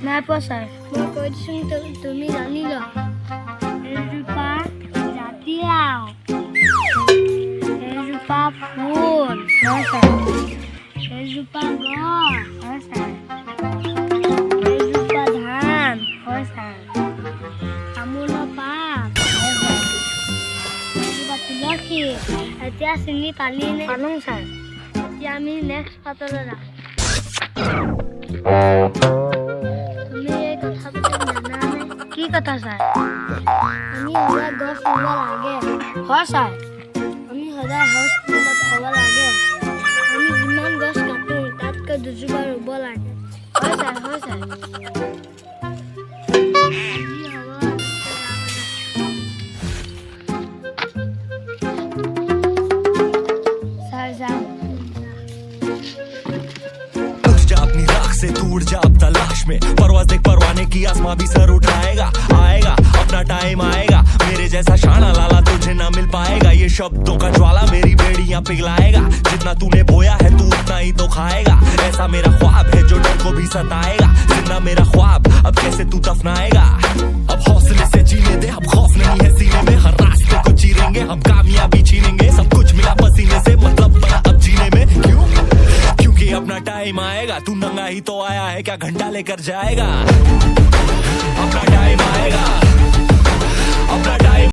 নাই পোৱা ছাৰ। মই কৈ দিছোঁ তুমি জানি ল। এজোপা জাতিলাও, এজোপা ফুল, হয় ছাৰ। এজোপা গছ, হয় ছাৰ। এজোপা ধান, হয় ছাৰ। তামোলৰ পাত, হয় ছাৰ। এজোপা তুলসী। এতিয়া চিনি পালিনে? পালোঁ ছাৰ। এতিয়া আমি নেক্সট পাতলৈ যাম। কি কথা ছাৰ? আমি সদায় গছ ৰুব লাগে। হয় ছাৰ, আমি সদায় গছ ৰুব লাগে। আমি যিমান গছ কাটো তাতকৈ দুজোপা ৰুব লাগে। হয় ছাৰ, হয় ছাৰ। ছাৰ যাওঁ। अपनी राख से दूर जा अब तलाश में परवाज़ देख परवाने की आसमां भी सर उठाएगा आएगा अपना टाइम आएगा मेरे जैसा शाना लाला तुझे ना मिल पाएगा ये शब्दों का ज्वाला मेरी बेड़ियां पिघलाएगा जितना तूने बोया है तू उतना ही तो खाएगा ऐसा मेरा ख्वाब है जो डर को भी सताएगा जितना मेरा ख्वाब अब कैसे तू दफनाएगा अब हौसले से जीने दे अब खौफ नहीं है सीने में हर रास्ते को चीरेंगे हम कामयाबी छीनेंगे सब कुछ मिला पसीने से मतलब बना अब जीने में क्यों क्योंकि अपना टाइम आएगा तू नंगा ही तो आया है क्या घंटा लेकर जाएगा अपना टाइम आएगा अपना टाइम